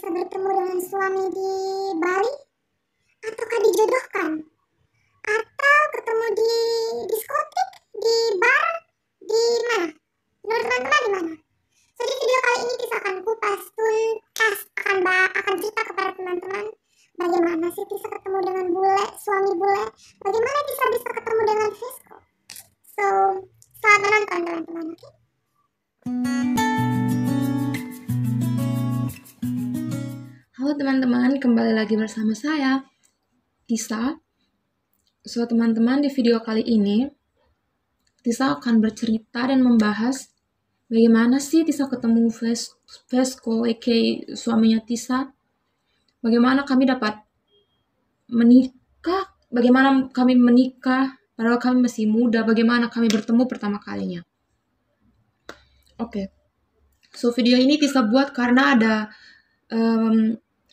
Tisa bertemu dengan suami di Bali? Ataukah dijodohkan? Atau ketemu di diskotik, di bar, di mana? Menurut teman-teman di mana? So di video kali ini Tisa akan kupas tuntas, akan cerita kepada teman-teman bagaimana sih Tisa ketemu dengan bule, suami bule, bagaimana Tisa bisa ketemu dengan Vesco. So, selamat menonton teman-teman, oke? Halo teman-teman, kembali lagi bersama saya, Tisa. So teman-teman, di video kali ini Tisa akan bercerita dan membahas bagaimana sih Tisa ketemu Vesco, aka suaminya Tisa. Bagaimana kami dapat menikah, bagaimana kami menikah, padahal kami masih muda, bagaimana kami bertemu pertama kalinya. Oke. So video ini Tisa buat karena ada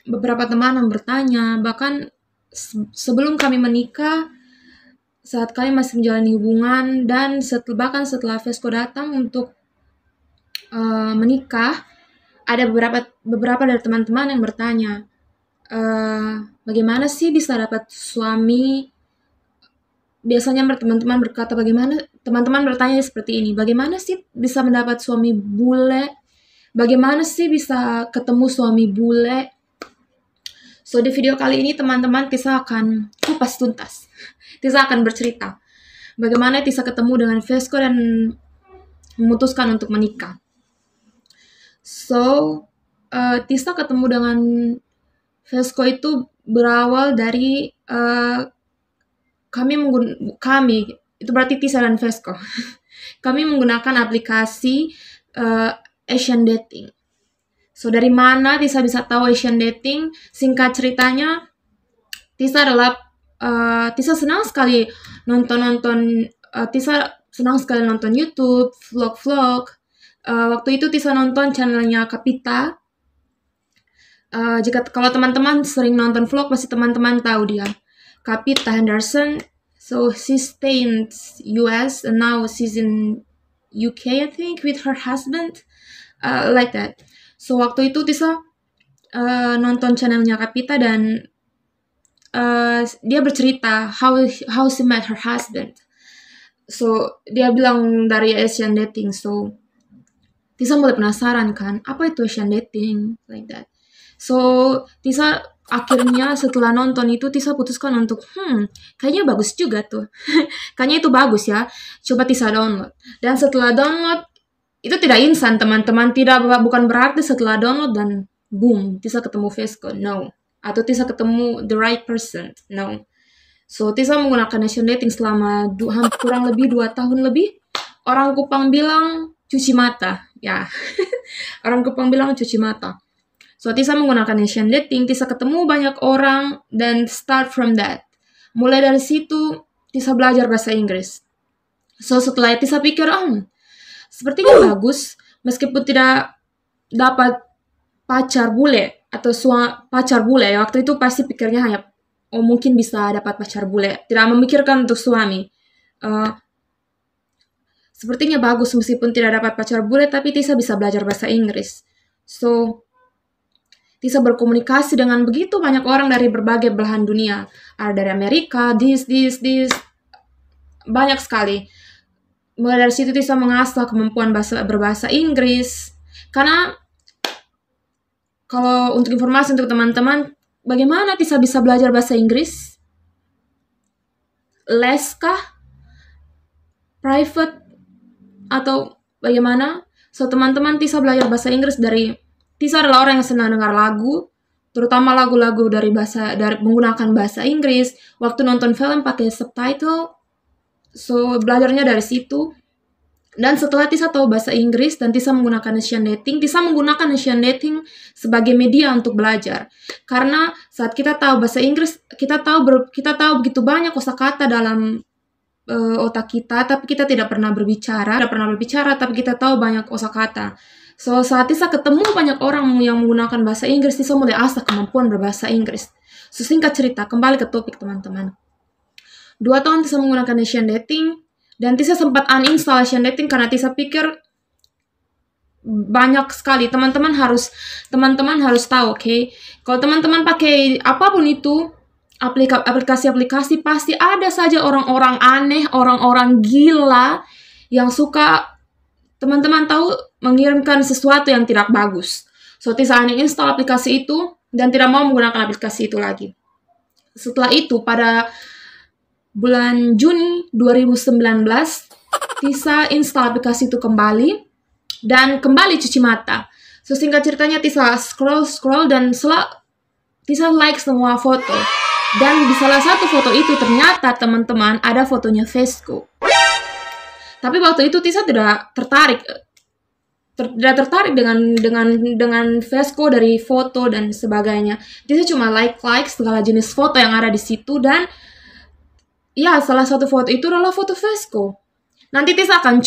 beberapa teman yang bertanya, bahkan sebelum kami menikah, saat kami masih menjalani hubungan, dan bahkan setelah Vesco datang untuk menikah, ada beberapa dari teman-teman yang bertanya, bagaimana sih bisa dapat suami? Biasanya teman-teman berkata, teman-teman bertanya seperti ini, bagaimana sih bisa mendapat suami bule? Bagaimana sih bisa ketemu suami bule? So di video kali ini teman-teman Tisa akan kupas tuntas. Tisa akan bercerita bagaimana Tisa ketemu dengan Vesco dan memutuskan untuk menikah. So Tisa ketemu dengan Vesco itu berawal dari kami itu berarti Tisa dan Vesco. Kami menggunakan aplikasi Asian Dating. So dari mana Tisa bisa tahu Asian Dating? Singkat ceritanya, Tisa senang sekali nonton YouTube, vlog-vlog. Waktu itu Tisa nonton channelnya Kapita. Kalau teman-teman sering nonton vlog, pasti teman-teman tahu dia, Kapita Henderson. So she stayed in US and now she's in UK, I think, with her husband, like that. So waktu itu Tisa nonton channelnya Kapita dan dia bercerita how she met her husband. So dia bilang dari Asian Dating. So Tisa mulai penasaran kan, apa itu Asian Dating, like that. So Tisa akhirnya setelah nonton itu Tisa putuskan untuk kayaknya bagus juga tuh. Kayaknya itu bagus ya. Coba Tisa download. Dan setelah download, itu tidak instan teman-teman, bukan berarti setelah download dan boom, Tisa ketemu Vesco, no. Atau Tisa ketemu the right person, no. So Tisa menggunakan Asian Dating selama kurang lebih 2 tahun lebih. Orang Kupang bilang cuci mata, ya. Orang Kupang bilang cuci mata. So Tisa menggunakan Asian Dating, Tisa ketemu banyak orang dan start from that. Mulai dari situ Tisa belajar bahasa Inggris. So setelah itu Tisa pikir, sepertinya bagus, meskipun tidak dapat pacar bule atau pacar bule. Waktu itu pasti pikirnya hanya, mungkin bisa dapat pacar bule. Tidak memikirkan untuk suami. Sepertinya bagus meskipun tidak dapat pacar bule, tapi Tisa bisa belajar bahasa Inggris. So, Tisa berkomunikasi dengan begitu banyak orang dari berbagai belahan dunia. Ada dari Amerika, banyak sekali. Mulai dari situ Tisa mengasah kemampuan berbahasa Inggris. Karena kalau untuk informasi untuk teman-teman, bagaimana Tisa bisa belajar bahasa Inggris? Les kah? Private? Atau bagaimana? So teman-teman, Tisa belajar bahasa Inggris Tisa adalah orang yang senang dengar lagu, terutama lagu-lagu dari menggunakan bahasa Inggris. Waktu nonton film pakai subtitle. So, belajarnya dari situ. Dan setelah Tisa tahu bahasa Inggris dan Tisa menggunakan Asian Dating, Tisa menggunakan Asian Dating sebagai media untuk belajar. Karena saat kita tahu bahasa Inggris, kita tahu begitu banyak kosakata dalam otak kita, tapi kita tidak pernah berbicara, tapi kita tahu banyak kosakata. So, saat Tisa ketemu banyak orang yang menggunakan bahasa Inggris, Tisa mulai asah kemampuan berbahasa Inggris. So, singkat cerita, kembali ke topik teman-teman. 2 tahun Tisa menggunakan Asian Dating, dan Tisa sempat uninstall Asian Dating karena Tisa pikir banyak sekali. Teman-teman harus tahu, oke? Kalau teman-teman pakai apapun itu, aplikasi-aplikasi, pasti ada saja orang-orang aneh, orang-orang gila yang suka, teman-teman tahu, mengirimkan sesuatu yang tidak bagus. So, Tisa uninstall aplikasi itu dan tidak mau menggunakan aplikasi itu lagi. Setelah itu, pada bulan Juni 2019, Tisa install aplikasi itu kembali dan kembali cuci mata. So, singkat ceritanya, Tisa scroll dan Tisa like semua foto. Dan di salah satu foto itu ternyata, teman-teman, ada fotonya Vesco. Tapi waktu itu Tisa tidak tertarik dengan Vesco dari foto dan sebagainya. Tisa cuma like segala jenis foto yang ada di situ, dan ya, salah satu foto itu adalah foto Vesco. Nanti Tisa akan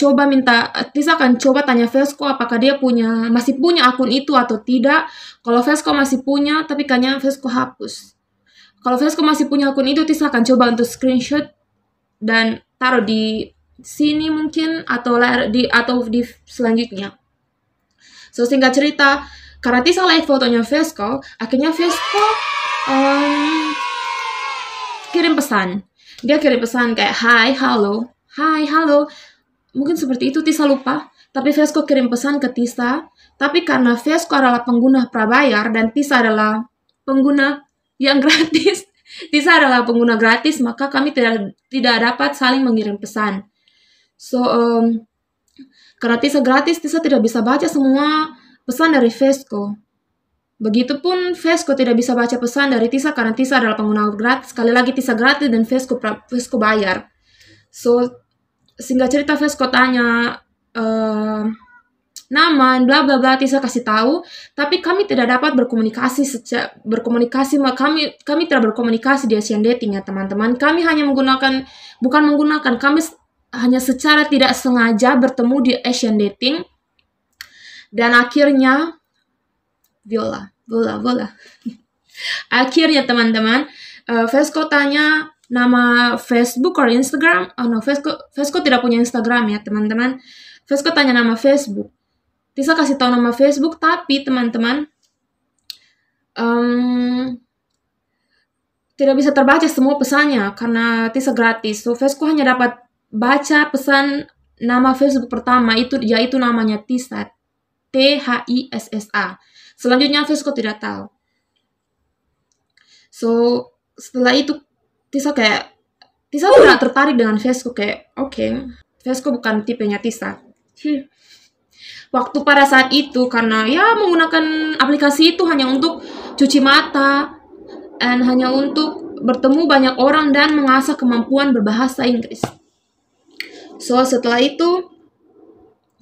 coba tanya Vesco apakah dia masih punya akun itu atau tidak. Kalau Vesco masih punya, tapi kayaknya Vesco hapus. Kalau Vesco masih punya akun itu, Tisa akan coba untuk screenshot dan taruh di sini mungkin, atau di selanjutnya. So, singkat cerita, karena Tisa like fotonya Vesco, akhirnya Vesco kirim pesan. Dia kirim pesan kayak, Hai, halo. Mungkin seperti itu, Tisa lupa. Tapi Vesco kirim pesan ke Tisa. Tapi karena Vesco adalah pengguna prabayar dan Tisa adalah pengguna yang gratis, Tisa adalah pengguna gratis, maka kami tidak dapat saling mengirim pesan. So, karena Tisa gratis, Tisa tidak bisa baca semua pesan dari Vesco. Begitupun Vesco tidak bisa baca pesan dari Tisa karena Tisa adalah pengguna gratis. Sekali lagi, Tisa gratis dan Vesco bayar. So, singkat cerita, Vesco tanya nama, bla bla bla. Tisa kasih tahu, tapi kami tidak dapat berkomunikasi. Kami tidak berkomunikasi di Asian Dating ya, teman-teman. Kami hanya kami hanya secara tidak sengaja bertemu di Asian Dating, dan akhirnya Viola. Akhirnya, teman-teman, Vesco tanya nama Facebook atau Instagram. Oh no, Vesco tidak punya Instagram ya, teman-teman. Vesco tanya nama Facebook. Tisa kasih tahu nama Facebook, tapi teman-teman, tidak bisa terbaca semua pesannya karena Tisa gratis. So, Vesco hanya dapat baca pesan nama Facebook pertama, yaitu namanya Tisa, Thissa. Selanjutnya Vesco tidak tahu. So, setelah itu Tisa tidak tertarik dengan Vesco, kayak oke, Vesco bukan tipenya Tisa. Waktu pada saat itu, karena ya menggunakan aplikasi itu hanya untuk cuci mata dan hanya untuk bertemu banyak orang dan mengasah kemampuan berbahasa Inggris. So, setelah itu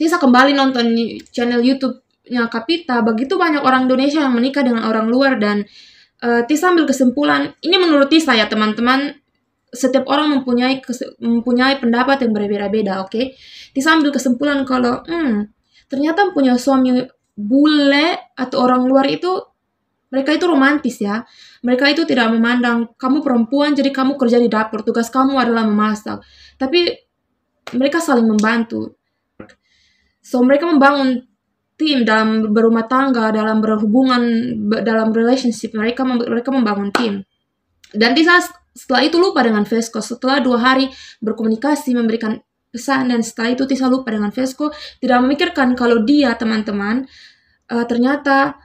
Tisa kembali nonton channel YouTube-nya Kapita. Begitu banyak orang Indonesia yang menikah dengan orang luar, dan Tisa ambil kesimpulan, ini menurut Tisa ya, teman-teman, setiap orang mempunyai pendapat yang berbeda-beda, oke? Tisa ambil kesimpulan kalau ternyata punya suami bule atau orang luar itu, mereka itu romantis ya. Mereka itu tidak memandang kamu perempuan jadi kamu kerja di dapur, tugas kamu adalah memasak. Tapi mereka saling membantu. So, mereka membangun tim dalam berumah tangga, dalam berhubungan, dalam relationship. Mereka membangun tim. Dan Tisa setelah itu lupa dengan Vesco. Setelah 2 hari berkomunikasi, memberikan pesan, dan setelah itu Tisa lupa dengan Vesco. Tidak memikirkan kalau dia, teman-teman, ternyata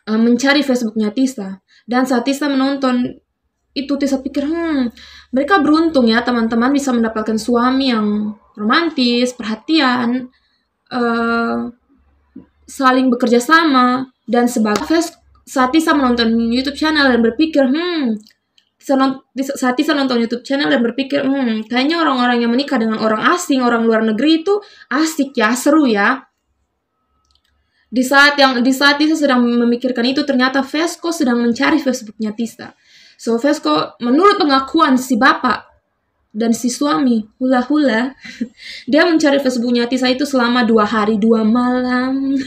mencari Facebooknya Tisa. Dan saat Tisa menonton itu, Tisa pikir, mereka beruntung ya, teman-teman, bisa mendapatkan suami yang romantis, perhatian, saling bekerja sama, dan sebagainya. Saat Tisa menonton YouTube channel dan berpikir, saat Tisa nonton YouTube channel dan berpikir, kayaknya orang-orang yang menikah dengan orang asing, orang luar negeri itu asik ya, seru ya. Di saat Tisa sedang memikirkan itu, ternyata Vesco sedang mencari Facebooknya Tisa. So, Vesco, menurut pengakuan si bapak dan si suami, hula-hula, dia mencari Facebooknya Tisa itu selama 2 hari 2 malam.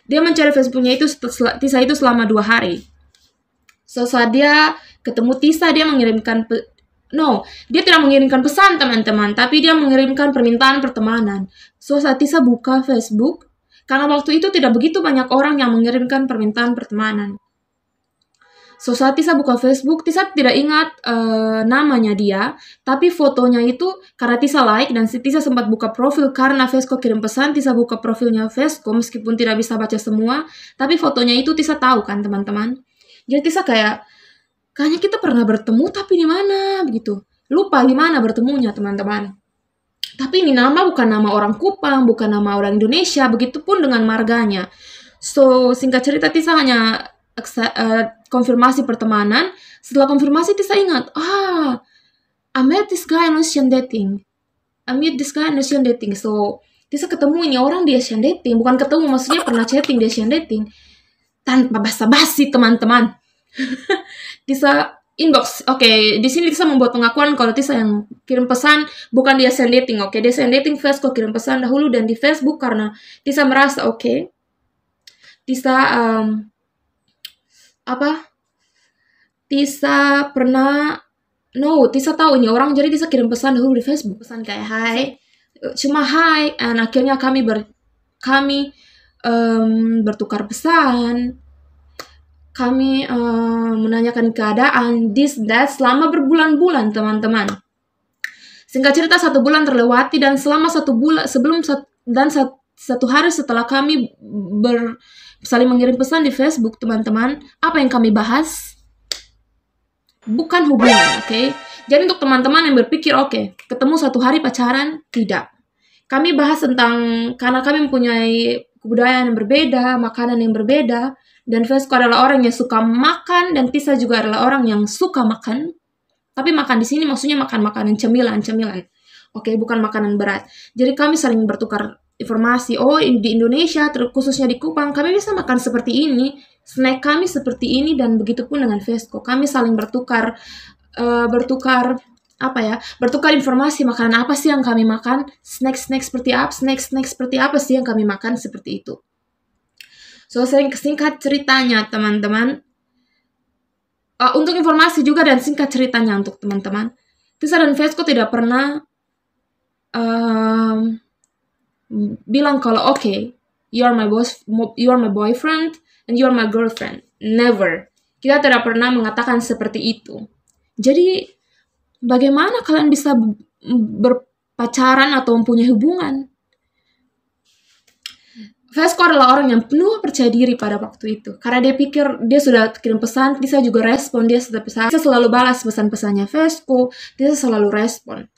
Dia mencari Facebooknya Tisa itu selama 2 hari. So, saat dia ketemu Tisa, dia mengirimkan No, dia tidak mengirimkan pesan teman-teman, tapi dia mengirimkan permintaan pertemanan. So saat Tisa buka Facebook, karena waktu itu tidak begitu banyak orang yang mengirimkan permintaan pertemanan. So saat Tisa buka Facebook, Tisa tidak ingat namanya dia, tapi fotonya itu karena Tisa like dan Tisa sempat buka profil karena Vesco kirim pesan, Tisa buka profilnya Vesco meskipun tidak bisa baca semua, tapi fotonya itu Tisa tahu kan teman-teman. Jadi Tisa kayaknya kita pernah bertemu tapi di mana begitu. Lupa di mana bertemunya teman-teman. Tapi ini nama bukan nama orang Kupang, bukan nama orang Indonesia, begitupun dengan marganya. So, singkat cerita Tisa hanya konfirmasi pertemanan. Setelah konfirmasi Tisa ingat, I met this guy on Asian Dating. So, Tisa ketemu ini orang di Asian Dating. Bukan ketemu, maksudnya pernah chatting di Asian Dating. Tanpa basa-basi teman-teman. Tisa inbox. Oke, di sini Tisa membuat pengakuan kalau Tisa yang kirim pesan bukan di Asian Dating. Oke, di Asian Dating Vesco kirim pesan dahulu dan di Facebook karena Tisa merasa Tisa Tisa pernah Tisa tahu ini orang, jadi Tisa kirim pesan dahulu di Facebook. Pesan kayak hai, cuma hai, dan akhirnya kami bertukar pesan. Kami menanyakan keadaan, this, that, selama berbulan-bulan, teman-teman. Singkat cerita 1 bulan terlewati dan selama 1 bulan satu hari setelah kami saling mengirim pesan di Facebook, teman-teman, apa yang kami bahas? Bukan hubungan, oke? Jadi untuk teman-teman yang berpikir, ketemu 1 hari pacaran, tidak. Kami bahas tentang, karena kami mempunyai kebudayaan yang berbeda, makanan yang berbeda, dan Vesco adalah orang yang suka makan, dan Tisa juga adalah orang yang suka makan. Tapi makan di sini maksudnya makan makanan cemilan. Oke, bukan makanan berat. Jadi kami saling bertukar informasi. Di Indonesia, khususnya di Kupang, kami bisa makan seperti ini. Snack kami seperti ini, dan begitupun dengan Vesco. Kami saling bertukar informasi makanan apa sih yang kami makan, snack seperti apa sih yang kami makan, seperti itu. So, singkat ceritanya, teman-teman, untuk informasi juga dan singkat ceritanya untuk teman-teman, Tisa dan Vesco tidak pernah bilang kalau you are my boyfriend and you are my girlfriend. Never. Kita tidak pernah mengatakan seperti itu. Jadi, bagaimana kalian bisa berpacaran atau mempunyai hubungan? Vesco adalah orang yang penuh percaya diri pada waktu itu. Karena dia pikir dia sudah kirim pesan, Tisa juga respon, dia selalu balas pesan-pesannya Vesco, Tisa selalu respon.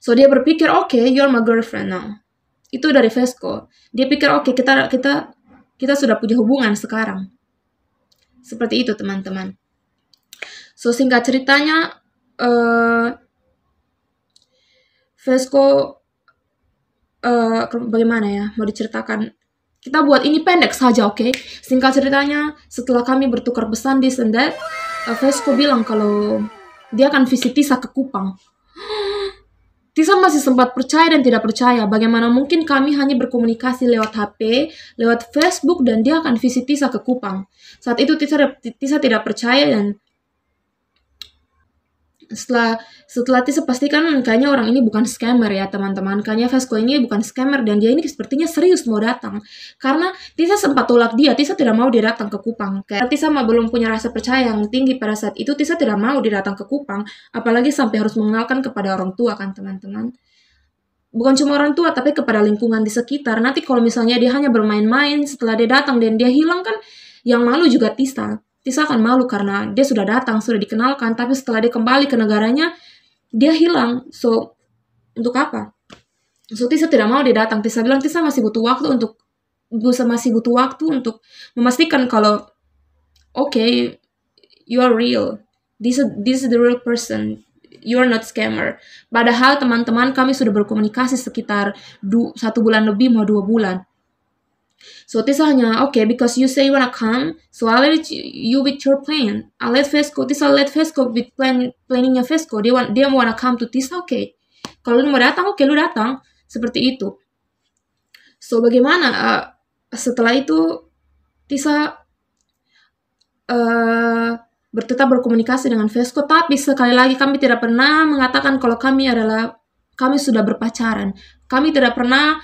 So dia berpikir, you're my girlfriend now. Itu dari Vesco. Dia pikir, kita sudah punya hubungan sekarang. Seperti itu, teman-teman. So singkat ceritanya, Vesco bagaimana ya mau diceritakan, kita buat ini pendek saja, Singkat ceritanya, setelah kami bertukar pesan di Sendet, Vesco bilang kalau dia akan visit Tisa ke Kupang. Tisa masih sempat percaya dan tidak percaya. Bagaimana mungkin kami hanya berkomunikasi lewat HP, lewat Facebook, dan dia akan visit Tisa ke Kupang. Saat itu Tisa tidak percaya, dan setelah Tisa pastikan kayaknya orang ini bukan scammer ya teman-teman. Kayaknya Vesco ini bukan scammer dan dia ini sepertinya serius mau datang. Karena Tisa sempat tolak dia, Tisa tidak mau dia datang ke Kupang. Karena Tisa belum punya rasa percaya yang tinggi pada saat itu, Tisa tidak mau dia datang ke Kupang. Apalagi sampai harus mengenalkan kepada orang tua kan teman-teman. Bukan cuma orang tua, tapi kepada lingkungan di sekitar. Nanti kalau misalnya dia hanya bermain-main, setelah dia datang dan dia hilang kan, yang malu juga Tisa. Tisa akan malu karena dia sudah datang, sudah dikenalkan, tapi setelah dia kembali ke negaranya, dia hilang. So, untuk apa? So, Tisa tidak mau dia datang. Tisa bilang Tisa masih butuh waktu untuk memastikan kalau you are real. This is the real person. You are not scammer. Padahal teman-teman kami sudah berkomunikasi sekitar 1 bulan lebih, mau 2 bulan. So Tisa hanya, because you say you wanna come, so I'll let you with your plan. Tisa let Vesco with planningnya Vesco. Dia wanna come to Tisa, Kalau lu mau datang, lu datang. Seperti itu. So bagaimana? Setelah itu, Tisa tetap berkomunikasi dengan Vesco, tapi sekali lagi kami tidak pernah mengatakan kalau kami sudah berpacaran. Kami tidak pernah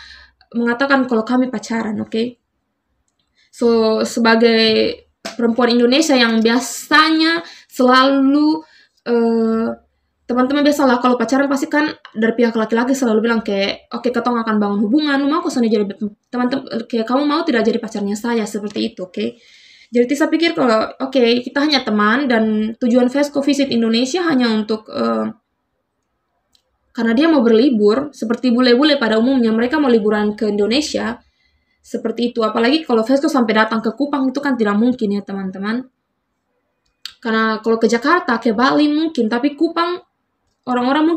mengatakan kalau kami pacaran, oke? So, sebagai perempuan Indonesia yang biasanya selalu teman-teman biasalah kalau pacaran pasti kan dari pihak laki-laki selalu bilang kayak, oke, ketong akan bangun hubungan, mau aku sana jadi teman-teman, kayak kamu mau tidak jadi pacarnya saya, seperti itu, oke? Jadi saya pikir kalau oke, kita hanya teman dan tujuan Vesco visit Indonesia hanya untuk karena dia mau berlibur, seperti bule-bule pada umumnya mereka mau liburan ke Indonesia, seperti itu. Apalagi kalau Vesco sampai datang ke Kupang itu kan tidak mungkin ya teman-teman. Karena kalau ke Jakarta, ke Bali mungkin, tapi Kupang orang-orang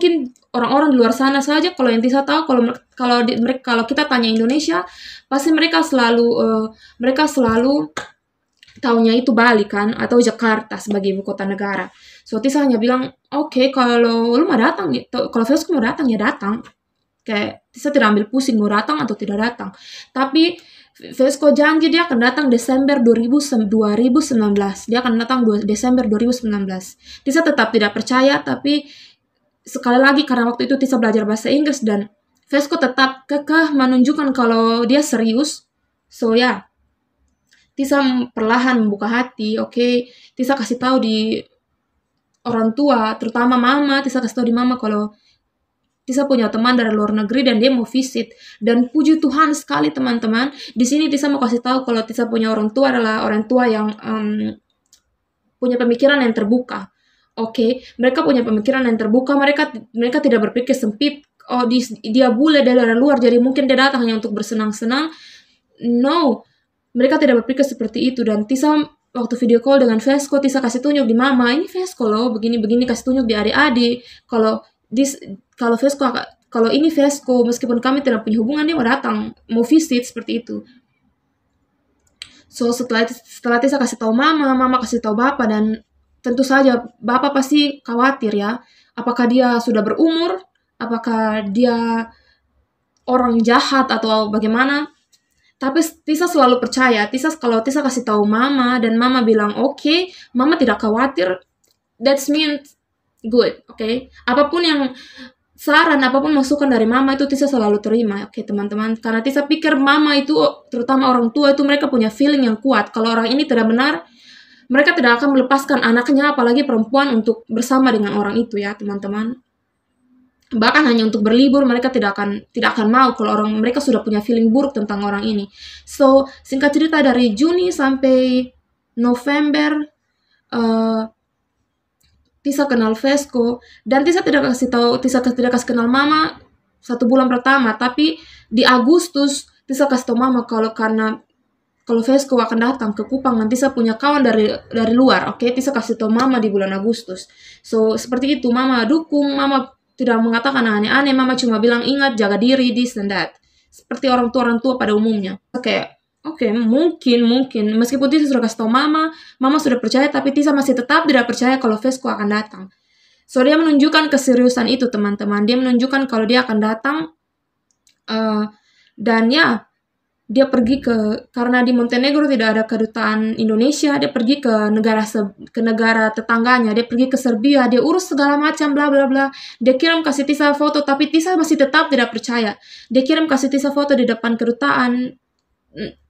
di luar sana saja kalau yang bisa tahu kalau kita tanya Indonesia pasti mereka selalu taunya itu Bali kan atau Jakarta sebagai ibu kota negara. So Tisa hanya bilang oke, kalau lu mau datang kalau Vesco mau datang ya datang. Kayak Tisa tidak ambil pusing mau datang atau tidak datang. Tapi Vesco janji dia akan datang Desember 2019. Dia akan datang Desember 2019. Tisa tetap tidak percaya, tapi sekali lagi karena waktu itu Tisa belajar bahasa Inggris dan Vesco tetap kekeh menunjukkan kalau dia serius. So ya, Tisa perlahan membuka hati, oke. Tisa kasih tahu di orang tua, terutama mama. Tisa kasih tahu di mama kalau Tisa punya teman dari luar negeri dan dia mau visit. Dan puji Tuhan sekali teman-teman, di sini Tisa mau kasih tahu kalau Tisa punya orang tua adalah orang tua yang punya pemikiran yang terbuka. Oke, mereka punya pemikiran yang terbuka. Mereka tidak berpikir sempit. Oh, dia bule dari luar, jadi mungkin dia datang hanya untuk bersenang-senang. No, mereka tidak berpikir seperti itu. Dan Tisa waktu video call dengan Vesco, Tisa kasih tunjuk di mama, ini Vesco loh, begini-begini, kasih tunjuk di adik-adik. Kalau ini Vesco, meskipun kami tidak punya hubungan, dia mau datang, mau visit, seperti itu. So setelah Tisa kasih tahu mama kasih tahu bapak, dan tentu saja bapak pasti khawatir ya, apakah dia sudah berumur, apakah dia orang jahat atau bagaimana. Tapi Tisa selalu percaya. Kalau Tisa kasih tahu mama dan mama bilang oke, mama tidak khawatir, that means good, oke? Apapun yang saran, apapun masukan dari mama itu Tisa selalu terima, oke teman-teman. Karena Tisa pikir mama itu, terutama orang tua itu mereka punya feeling yang kuat. Kalau orang ini tidak benar, mereka tidak akan melepaskan anaknya, apalagi perempuan, untuk bersama dengan orang itu ya teman-teman. Bahkan hanya untuk berlibur mereka tidak akan mau kalau mereka sudah punya feeling buruk tentang orang ini. So singkat cerita dari Juni sampai November Tisa kenal Vesco dan Tisa tidak kasih kenal mama 1 bulan pertama, tapi di Agustus Tisa kasih tahu mama kalau Vesco akan datang ke Kupang, nanti saya punya kawan dari luar, oke? Tisa kasih tahu mama di bulan Agustus. So seperti itu, mama dukung, mama tidak mengatakan aneh-aneh, mama cuma bilang ingat jaga diri, this and that. Seperti orang tua pada umumnya. Oke, mungkin meskipun Tisa sudah kasih tahu mama sudah percaya, tapi Tisa masih tetap tidak percaya kalau Vesco akan datang. So dia menunjukkan keseriusan itu teman-teman. Dia menunjukkan kalau dia akan datang dan ya dia pergi karena di Montenegro tidak ada kedutaan Indonesia, dia pergi ke negara tetangganya, dia pergi ke Serbia, dia urus segala macam bla bla bla. Dia kirim kasih Tisa foto, tapi Tisa masih tetap tidak percaya. Dia kirim kasih Tisa foto di depan kedutaan,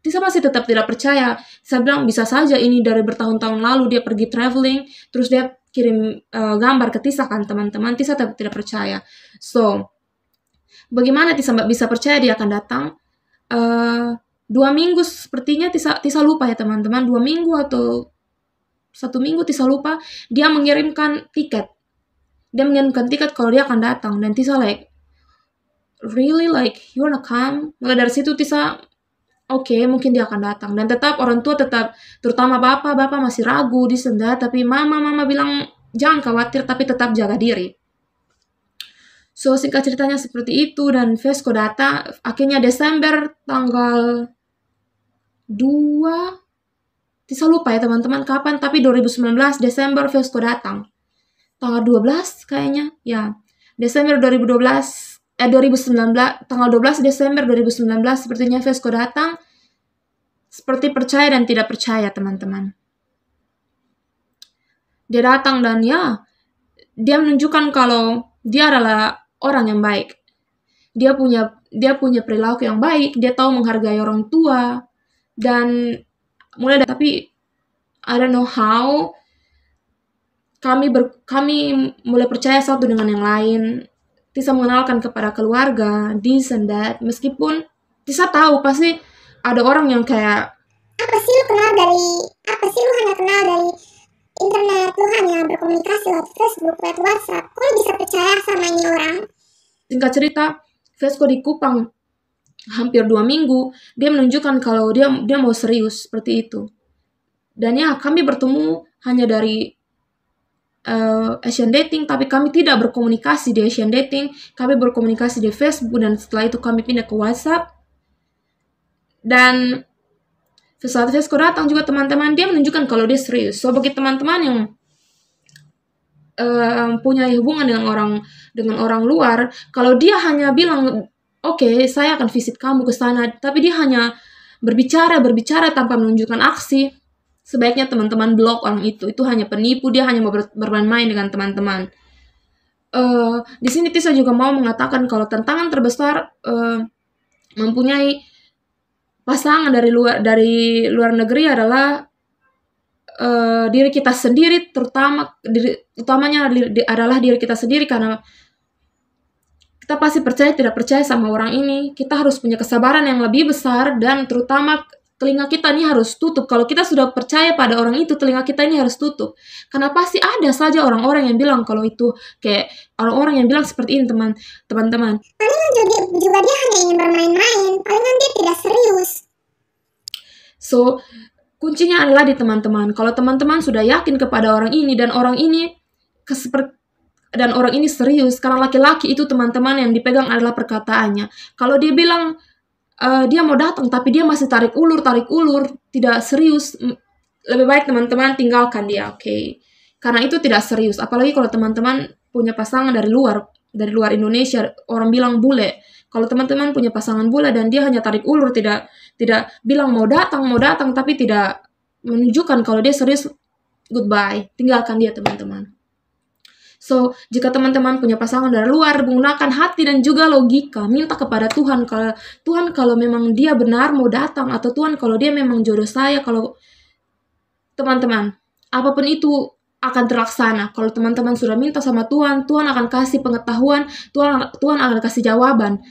Tisa masih tetap tidak percaya. Saya bilang bisa saja ini dari bertahun-tahun lalu dia pergi traveling, terus dia kirim gambar ke Tisa kan teman-teman. Tisa tetap tidak percaya. So bagaimana Tisa bisa percaya dia akan datang? 2 minggu sepertinya Tisa lupa ya teman-teman, 2 minggu atau 1 minggu Tisa lupa, dia mengirimkan tiket kalau dia akan datang. Dan Tisa really you wanna come? Mulai dari situ Tisa oke, mungkin dia akan datang. Dan tetap orang tua terutama bapak masih ragu di senda, tapi mama bilang jangan khawatir, tapi tetap jaga diri. So singkat ceritanya seperti itu, dan Vesco datang akhirnya Desember tanggal 2, Tisa lupa ya teman-teman kapan, tapi 2019 Desember Vesco datang. Tanggal 12 kayaknya, ya. Desember 2019, tanggal 12 Desember 2019 sepertinya Vesco datang. Seperti percaya dan tidak percaya teman-teman. Dia datang dan ya, dia menunjukkan kalau dia adalah orang yang baik. Dia punya perilaku yang baik, dia tahu menghargai orang tua, dan tapi I don't know how kami mulai percaya satu dengan yang lain. Tisa mengenalkan kepada keluarga, this and that. Meskipun Tisa tahu pasti ada orang yang kayak, apa sih lu hanya kenal dari internet, lu hanya berkomunikasi lewat Facebook, lewat WhatsApp, kok lu bisa percaya sama ini orang? Singkat cerita, Vesco di Kupang hampir 2 minggu, dia menunjukkan kalau dia mau serius seperti itu. Dan ya, kami bertemu hanya dari Asian Dating, tapi kami tidak berkomunikasi di Asian Dating, kami berkomunikasi di Facebook, dan setelah itu kami pindah ke WhatsApp. Dan saat Vesco datang juga teman-teman, dia menunjukkan kalau dia serius. So bagi teman-teman yang punya hubungan dengan orang luar, kalau dia hanya bilang, oke, saya akan visit kamu ke sana, tapi dia hanya berbicara tanpa menunjukkan aksi, sebaiknya teman-teman blok orang itu hanya penipu, dia hanya mau bermain-main dengan teman-teman. Di sini Tisa juga mau mengatakan kalau tantangan terbesar mempunyai pasangan dari luar negeri adalah diri kita sendiri, utamanya adalah diri kita sendiri, karena kita pasti tidak percaya sama orang ini. Kita harus punya kesabaran yang lebih besar, dan terutama telinga kita ini harus tutup. Kalau kita sudah percaya pada orang itu, telinga kita ini harus tutup. Karena pasti ada saja orang-orang yang bilang kalau itu, kayak orang-orang yang bilang seperti ini, teman-teman. Palingan juga dia hanya ingin bermain-main, palingan dia tidak serius. So, kuncinya adalah di teman-teman. Kalau teman-teman sudah yakin kepada orang ini, dan orang ini serius, karena laki-laki itu teman-teman yang dipegang adalah perkataannya. Kalau dia bilang dia mau datang tapi dia masih tarik ulur, tidak serius, lebih baik teman-teman tinggalkan dia, oke? Karena itu tidak serius. Apalagi kalau teman-teman punya pasangan dari luar Indonesia, orang bilang bule. Kalau teman-teman punya pasangan bule dan dia hanya tarik ulur, tidak bilang mau datang, tapi tidak menunjukkan kalau dia serius, goodbye, tinggalkan dia, teman-teman. So, jika teman-teman punya pasangan dari luar, menggunakan hati dan juga logika, minta kepada Tuhan, kalau memang dia benar mau datang, atau Tuhan kalau dia memang jodoh saya, kalau teman-teman, apapun itu akan terlaksana. Kalau teman-teman sudah minta sama Tuhan, Tuhan akan kasih pengetahuan, Tuhan akan kasih jawaban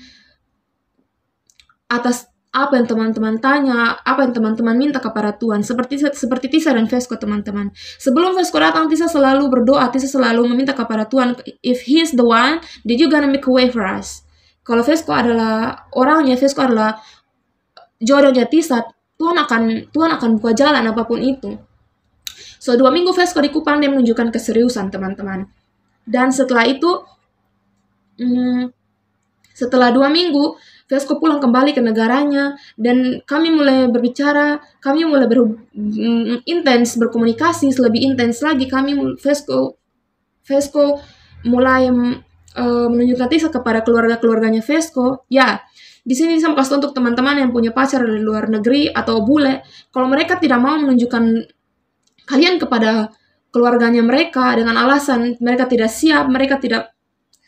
atas apa yang teman-teman tanya, apa yang teman-teman minta kepada Tuhan. Seperti Tisa dan Vesco, teman-teman. Sebelum Vesco datang, Tisa selalu berdoa, Tisa selalu meminta kepada Tuhan, if he is the one, did you gonna make a way for us? Kalau Vesco adalah orangnya, Vesco adalah jodohnya Tisa, Tuhan akan buka jalan apapun itu. So, 2 minggu Vesco di Kupang, dia menunjukkan keseriusan, teman-teman. Dan setelah itu, setelah 2 minggu, Vesco pulang kembali ke negaranya, dan kami mulai berbicara, kami mulai intens berkomunikasi, lebih intens lagi. Vesco mulai menunjukkan Tisa kepada keluarganya Vesco. Ya, di sini saya mau kasih untuk teman-teman yang punya pacar dari luar negeri atau bule, kalau mereka tidak mau menunjukkan kalian kepada keluarganya mereka dengan alasan mereka tidak siap,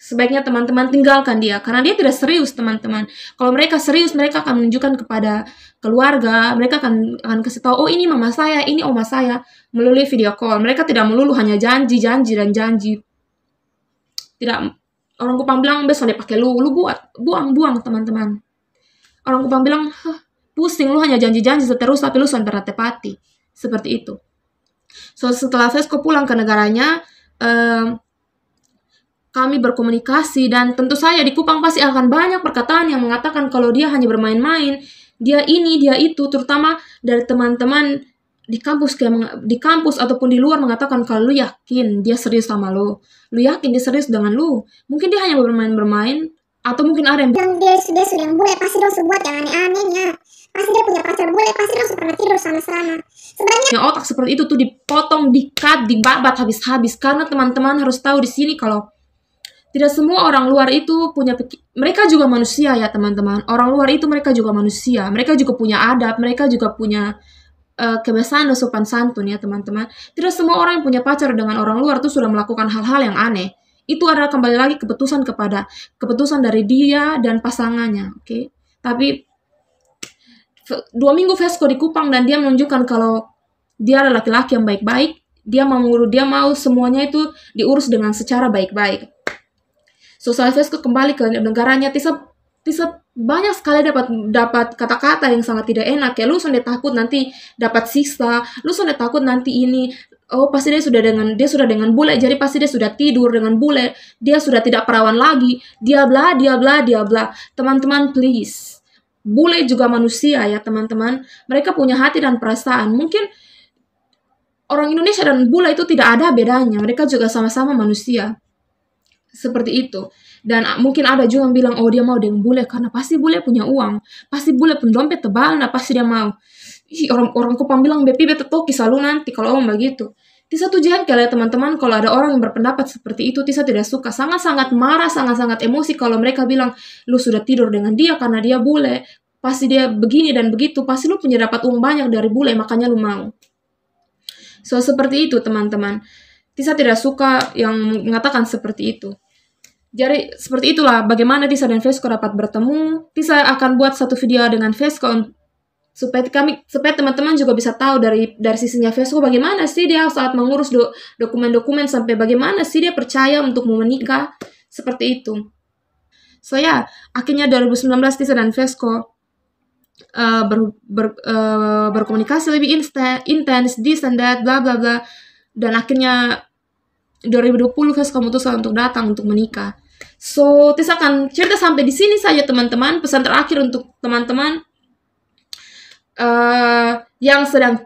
sebaiknya teman-teman tinggalkan dia, karena dia tidak serius, teman-teman. Kalau mereka serius, mereka akan menunjukkan kepada keluarga, mereka akan kasih tahu, oh ini mama saya, ini oma saya, melalui video call. Mereka tidak melulu hanya janji. Tidak, orang Kupang bilang, besok dia pakai lu buang, teman-teman. Orang Kupang bilang, pusing, lu hanya janji terus, tapi lu sudah pernah tepati. Seperti itu. So, setelah Vesco pulang ke negaranya, kami berkomunikasi, dan tentu saja di Kupang pasti akan banyak perkataan yang mengatakan kalau dia hanya bermain-main, dia ini, dia itu, terutama dari teman-teman di kampus ataupun di luar mengatakan kalau lu yakin dia serius sama lu yakin dia serius dengan lu, mungkin dia hanya bermain-bermain, atau mungkin ada yang bilang dia sudah yang bule, pasti dia buat yang aneh-anehnya, pasti dia punya pacar bule, pasti dia pernah tidur sama-sama. Sebenarnya otak seperti itu tuh dipotong, di-cut, dibabat habis-habis, karena teman-teman harus tahu di sini kalau tidak semua orang luar itu punya mereka juga manusia, ya teman-teman. Orang luar itu mereka juga manusia. Mereka juga punya adab, mereka juga punya kebiasaan dan sopan santun ya teman-teman. Tidak semua orang yang punya pacar dengan orang luar tuh sudah melakukan hal-hal yang aneh. Itu adalah kembali lagi keputusan dari dia dan pasangannya, oke? Tapi 2 minggu Vesco di Kupang dan dia menunjukkan kalau dia adalah laki-laki yang baik-baik. Dia mau semuanya itu diurus dengan secara baik-baik. So setelah Vesco kembali ke negaranya, Tisa banyak sekali dapat kata-kata yang sangat tidak enak. Ya, lu sudah takut nanti dapat siksa, lu sudah takut nanti ini. Oh, pasti dia sudah dengan bule, jadi pasti dia sudah tidur dengan bule, dia sudah tidak perawan lagi, dia bla. Teman-teman, please. Bule juga manusia ya, teman-teman. Mereka punya hati dan perasaan. Mungkin orang Indonesia dan bule itu tidak ada bedanya. Mereka juga sama-sama manusia. Seperti itu. Dan mungkin ada juga yang bilang, oh dia mau dengan bule karena pasti bule punya uang, pasti bule pun dompet tebal, nah pasti dia mau. Orang Kupang bilang bepi bete toki selalu nanti kalau om begitu. Tisa tuh jengkel ya teman-teman kalau ada orang yang berpendapat seperti itu. Tisa tidak suka, sangat-sangat marah, sangat-sangat emosi kalau mereka bilang lu sudah tidur dengan dia karena dia bule, pasti dia begini dan begitu, pasti lu punya dapat uang banyak dari bule makanya lu mau. So seperti itu teman-teman. Tisa tidak suka yang mengatakan seperti itu. Jadi seperti itulah bagaimana Tisa dan Vesco dapat bertemu. Tisa akan buat satu video dengan Vesco supaya teman-teman juga bisa tahu dari sisinya Vesco bagaimana sih dia saat mengurus dokumen-dokumen sampai bagaimana sih dia percaya untuk mau menikah seperti itu. So ya, akhirnya 2019 Tisa dan Vesco berkomunikasi lebih intens, this and that, bla bla bla, dan akhirnya 2020 Vesco memutuskan untuk datang untuk menikah. So, Tisa akan cerita sampai di sini saja teman-teman. Pesan terakhir untuk teman-teman yang sedang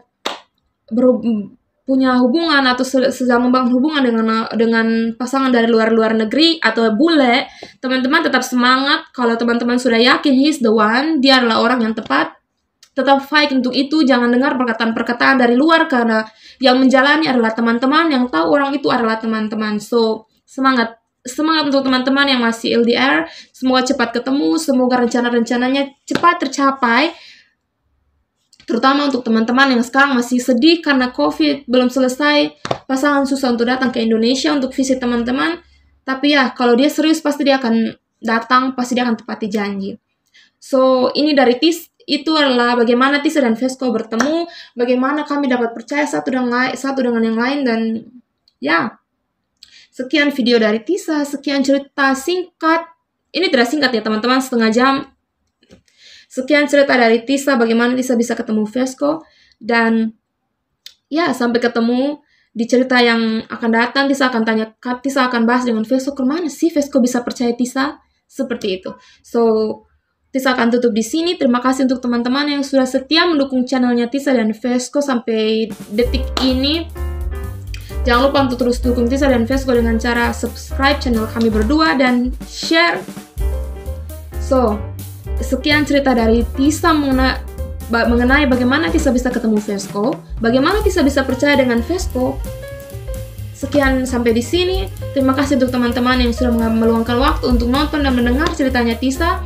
punya hubungan atau sedang membangun hubungan dengan pasangan dari luar negeri atau bule, teman-teman tetap semangat. Kalau teman-teman sudah yakin he's the one, dia adalah orang yang tepat, tetap fight untuk itu. Jangan dengar perkataan-perkataan dari luar karena yang menjalani adalah teman-teman, yang tahu orang itu adalah teman-teman. So, semangat untuk teman-teman yang masih LDR. Semoga cepat ketemu, semoga rencana-rencananya cepat tercapai. Terutama untuk teman-teman yang sekarang masih sedih karena COVID belum selesai. Pasangan susah untuk datang ke Indonesia untuk visit teman-teman. Tapi ya, kalau dia serius pasti dia akan datang, pasti dia akan tepati janji. So, ini dari itu adalah bagaimana Tisa dan Vesco bertemu, bagaimana kami dapat percaya satu dengan yang lain, dan ya, sekian video dari Tisa, sekian cerita singkat. Ini tidak singkat ya teman-teman, setengah jam. Sekian cerita dari Tisa, bagaimana Tisa bisa ketemu Vesco, dan ya, sampai ketemu di cerita yang akan datang. Tisa akan bahas dengan Vesco, kemana sih Vesco bisa percaya Tisa? Seperti itu. So, Tisa akan tutup di sini. Terima kasih untuk teman-teman yang sudah setia mendukung channelnya Tisa dan Vesco sampai detik ini. Jangan lupa untuk terus dukung Tisa dan Vesco dengan cara subscribe channel kami berdua dan share. So, sekian cerita dari Tisa mengenai bagaimana Tisa bisa ketemu Vesco, bagaimana Tisa bisa percaya dengan Vesco. Sekian sampai di sini. Terima kasih untuk teman-teman yang sudah meluangkan waktu untuk nonton dan mendengar ceritanya Tisa.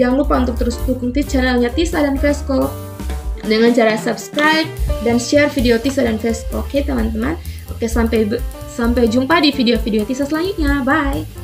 Jangan lupa untuk terus dukung channelnya Tisa dan Vesco dengan cara subscribe dan share video Tisa dan Vesco. Oke teman-teman. Oke, sampai jumpa di video-video Tisa selanjutnya. Bye.